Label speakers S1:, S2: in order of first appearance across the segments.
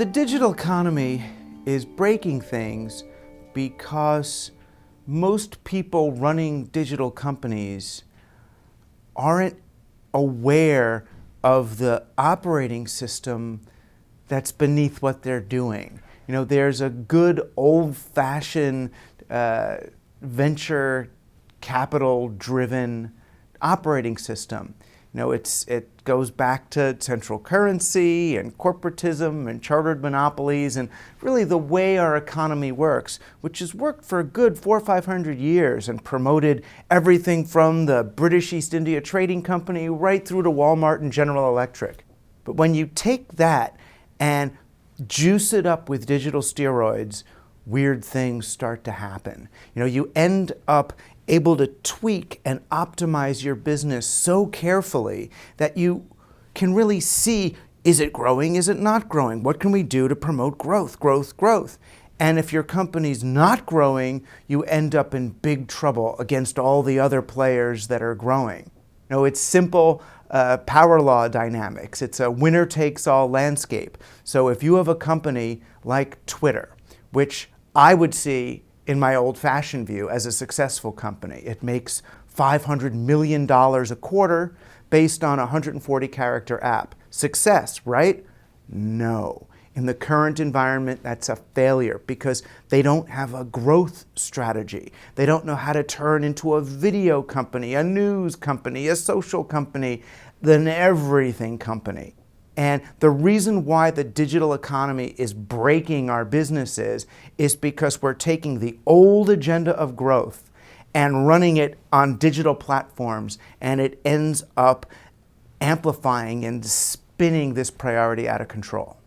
S1: The digital economy is breaking things because most people running digital companies aren't aware of the operating system that's beneath what they're doing. You know, there's a good old-fashioned venture capital-driven operating system. You know, it goes back to central currency and corporatism and chartered monopolies and really the way our economy works, which has worked for a good 400 or 500 years and promoted everything from the British East India Trading Company right through to Walmart and General Electric. But when you take that and juice it up with digital steroids, weird things start to happen. You know, you end up able to tweak and optimize your business so carefully that you can really see, is it growing, is it not growing? What can we do to promote growth, growth, growth? And if your company's not growing, you end up in big trouble against all the other players that are growing. You know, it's simple power law dynamics. It's a winner-takes-all landscape. So if you have a company like Twitter, which I would see in my old-fashioned view as a successful company. It makes $500 million a quarter based on a 140-character app. Success, right? No. In the current environment, that's a failure because they don't have a growth strategy. They don't know how to turn into a video company, a news company, a social company, an everything company. And the reason why the digital economy is breaking our businesses is because we're taking the old agenda of growth and running it on digital platforms, and it ends up amplifying and spinning this priority out of control.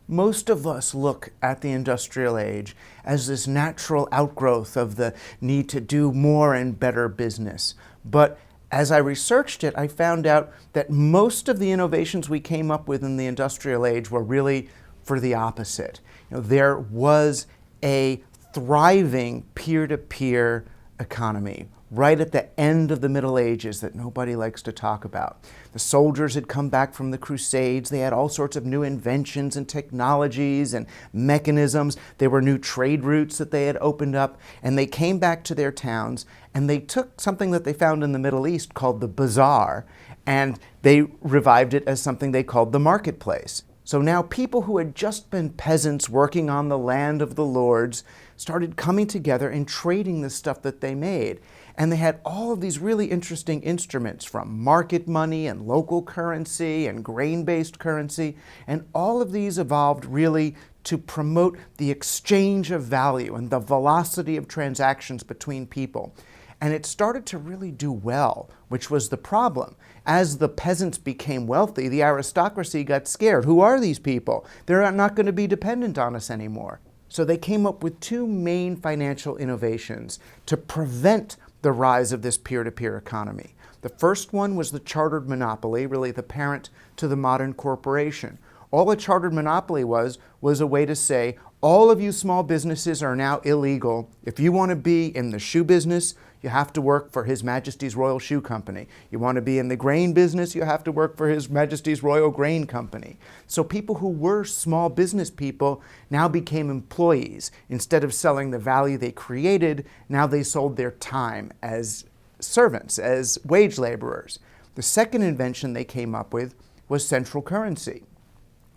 S1: Most of us look at the industrial age as this natural outgrowth of the need to do more and better business. But as I researched it, I found out that most of the innovations we came up with in the industrial age were really for the opposite. You know, there was a thriving peer-to-peer economy right at the end of the Middle Ages that nobody likes to talk about. The soldiers had come back from the Crusades. They had all sorts of new inventions and technologies and mechanisms. There were new trade routes that they had opened up, and they came back to their towns and they took something that they found in the Middle East called the bazaar, and they revived it as something they called the marketplace. So now people who had just been peasants working on the land of the lords started coming together and trading the stuff that they made. And they had all of these really interesting instruments, from market money and local currency and grain-based currency. And all of these evolved really to promote the exchange of value and the velocity of transactions between people. And it started to really do well, which was the problem. As the peasants became wealthy, the aristocracy got scared. Who are these people? They're not going to be dependent on us anymore. So they came up with two main financial innovations to prevent the rise of this peer-to-peer economy. The first one was the chartered monopoly, really the parent to the modern corporation. All a chartered monopoly was a way to say, all of you small businesses are now illegal. If you want to be in the shoe business, you have to work for His Majesty's Royal Shoe Company. You want to be in the grain business, you have to work for His Majesty's Royal Grain Company. So people who were small business people now became employees. Instead of selling the value they created, now they sold their time as servants, as wage laborers. The second invention they came up with was central currency.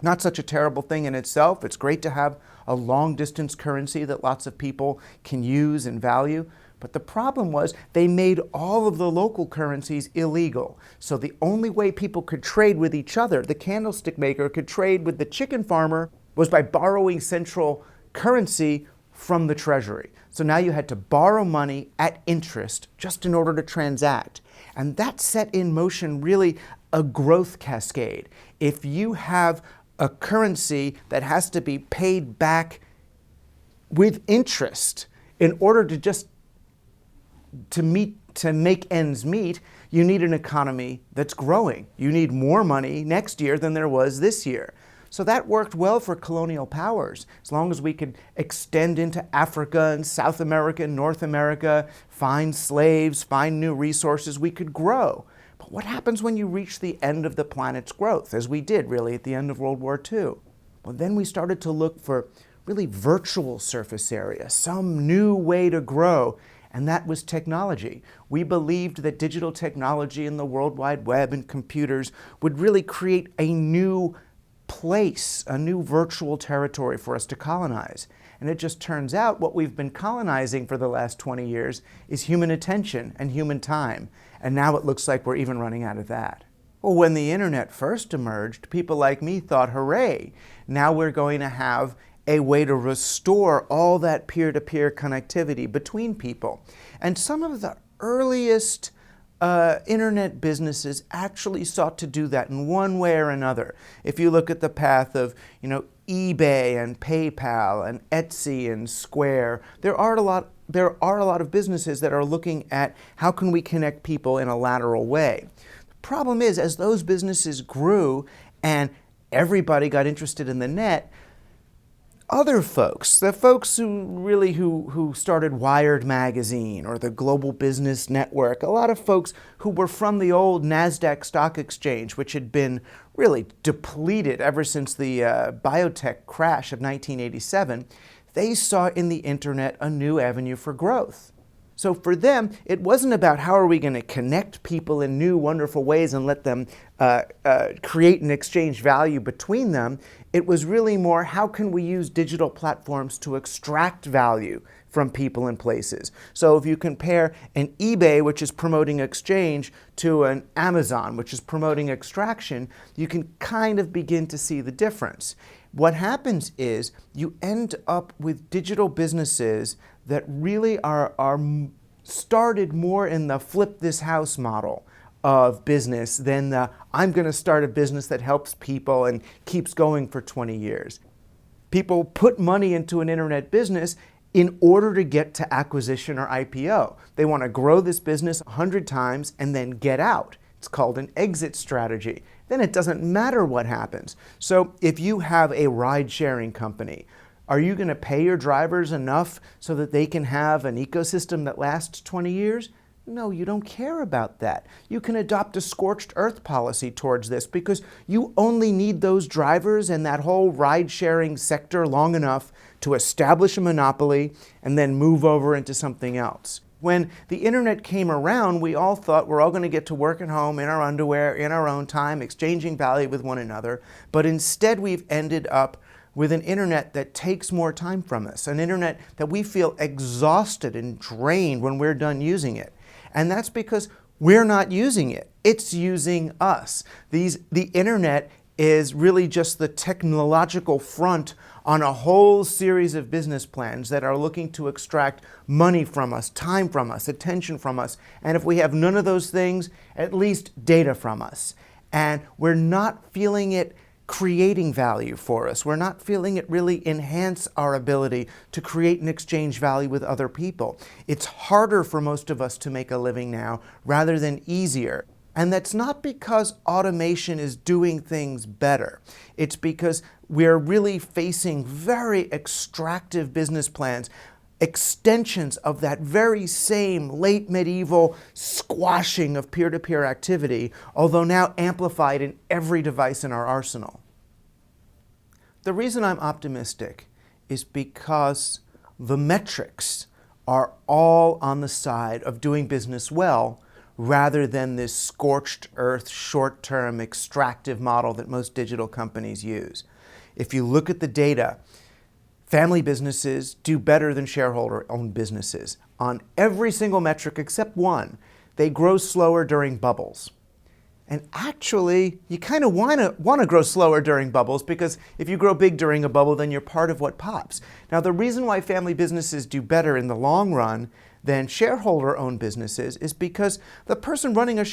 S1: Not such a terrible thing in itself. It's great to have a long-distance currency that lots of people can use and value. But the problem was they made all of the local currencies illegal. So the only way people could trade with each other, the candlestick maker could trade with the chicken farmer, was by borrowing central currency from the treasury. So now you had to borrow money at interest just in order to transact. And that set in motion really a growth cascade. If you have a currency that has to be paid back with interest in order to make ends meet, you need an economy that's growing. You need more money next year than there was this year. So that worked well for colonial powers. As long as we could extend into Africa and South America and North America, find slaves, find new resources, we could grow. But what happens when you reach the end of the planet's growth, as we did really at the end of World War II? Well, then we started to look for really virtual surface area, some new way to grow, and that was technology. We believed that digital technology and the World Wide Web and computers would really create a new place, a new virtual territory for us to colonize. And it just turns out what we've been colonizing for the last 20 years is human attention and human time. And now it looks like we're even running out of that. Well, when the internet first emerged, people like me thought, hooray, now we're going to have a way to restore all that peer-to-peer connectivity between people. And some of the earliest internet businesses actually sought to do that in one way or another. If you look at the path of, eBay and PayPal and Etsy and Square, there are a lot of businesses that are looking at how can we connect people in a lateral way. The problem is, as those businesses grew and everybody got interested in the net, other folks, the folks who started Wired magazine or the Global Business Network, a lot of folks who were from the old NASDAQ stock exchange, which had been really depleted ever since the biotech crash of 1987, they saw in the internet a new avenue for growth. So for them, it wasn't about how are we going to connect people in new, wonderful ways and let them create and exchange value between them. It was really more, how can we use digital platforms to extract value from people and places? So if you compare an eBay, which is promoting exchange, to an Amazon, which is promoting extraction, you can kind of begin to see the difference. What happens is you end up with digital businesses that really are started more in the flip this house model of business than the I'm going to start a business that helps people and keeps going for 20 years. People put money into an internet business in order to get to acquisition or IPO. They want to grow this business 100 times and then get out. It's called an exit strategy. Then it doesn't matter what happens. So if you have a ride-sharing company, are you going to pay your drivers enough so that they can have an ecosystem that lasts 20 years? No, you don't care about that. You can adopt a scorched earth policy towards this because you only need those drivers and that whole ride-sharing sector long enough to establish a monopoly and then move over into something else. When the internet came around, we all thought we're all going to get to work at home in our underwear, in our own time, exchanging value with one another. But instead, we've ended up with an internet that takes more time from us, an internet that we feel exhausted and drained when we're done using it. And that's because we're not using it. It's using us. The internet is really just the technological front on a whole series of business plans that are looking to extract money from us, time from us, attention from us, and if we have none of those things, at least data from us. And we're not feeling it creating value for us. We're not feeling it really enhance our ability to create and exchange value with other people. It's harder for most of us to make a living now rather than easier. And that's not because automation is doing things better. It's because we're really facing very extractive business plans, extensions of that very same late medieval squashing of peer-to-peer activity, although now amplified in every device in our arsenal. The reason I'm optimistic is because the metrics are all on the side of doing business well, rather than this scorched earth, short-term, extractive model that most digital companies use. If you look at the data, family businesses do better than shareholder-owned businesses. On every single metric except one, they grow slower during bubbles. And actually, you kind of want to grow slower during bubbles because if you grow big during a bubble, then you're part of what pops. Now, the reason why family businesses do better in the long run than shareholder-owned businesses is because the person running a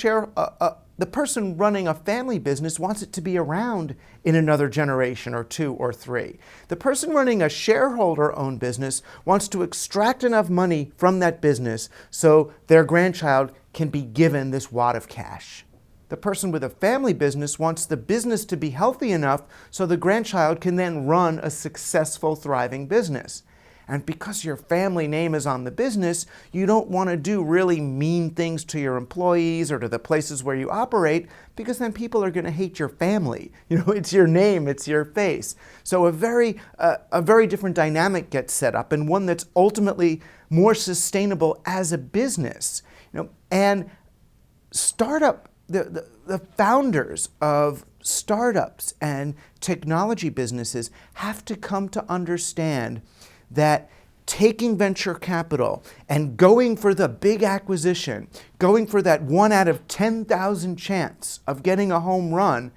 S1: family business wants it to be around in another generation or 2 or 3. The person running a shareholder-owned business wants to extract enough money from that business so their grandchild can be given this wad of cash. The person with a family business wants the business to be healthy enough so the grandchild can then run a successful, thriving business. And because your family name is on the business, you don't want to do really mean things to your employees or to the places where you operate, because then people are going to hate your family. It's your name, it's your face. So a very different dynamic gets set up, and one that's ultimately more sustainable as a business. And the founders of startups and technology businesses have to come to understand that taking venture capital and going for the big acquisition, going for that 1 out of 10,000 chance of getting a home run,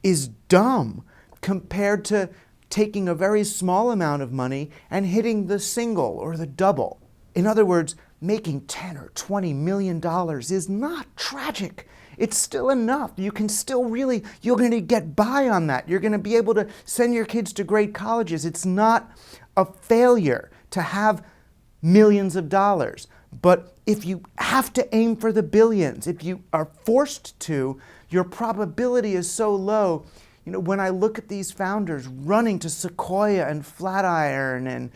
S1: is dumb compared to taking a very small amount of money and hitting the single or the double. In other words, making $10 or $20 million is not tragic. It's still enough. You can still you're going to get by on that. You're going to be able to send your kids to great colleges. It's not a failure to have millions of dollars. But if you have to aim for the billions, if you are forced to, your probability is so low. When I look at these founders running to Sequoia and Flatiron and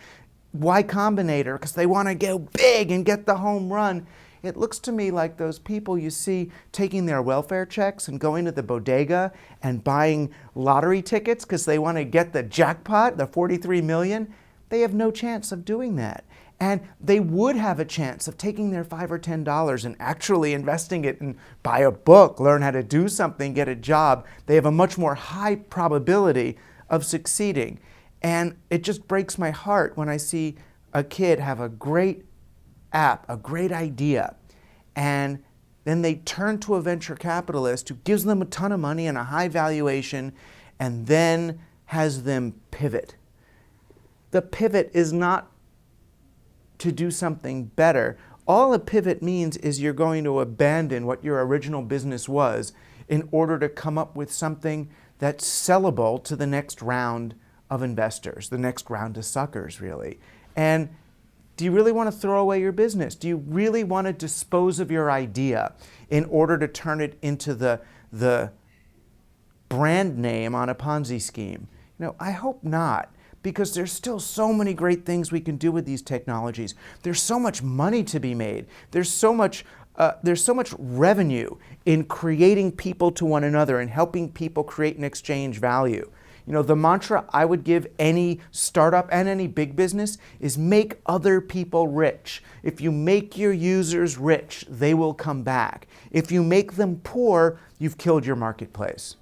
S1: Y Combinator because they want to go big and get the home run, it looks to me like those people you see taking their welfare checks and going to the bodega and buying lottery tickets because they want to get the jackpot, the 43 million. They have no chance of doing that. And they would have a chance of taking their $5 or $10 and actually investing it and buy a book, learn how to do something, get a job. They have a much more high probability of succeeding. And it just breaks my heart when I see a kid have a great app, a great idea, and then they turn to a venture capitalist who gives them a ton of money and a high valuation and then has them pivot. The pivot is not to do something better. All a pivot means is you're going to abandon what your original business was in order to come up with something that's sellable to the next round of investors, the next round of suckers, really. And do you really want to throw away your business? Do you really want to dispose of your idea in order to turn it into the brand name on a Ponzi scheme? I hope not, because there's still so many great things we can do with these technologies. There's so much money to be made. There's so much revenue in creating people to one another and helping people create and exchange value. The mantra I would give any startup and any big business is make other people rich. If you make your users rich, they will come back. If you make them poor, you've killed your marketplace.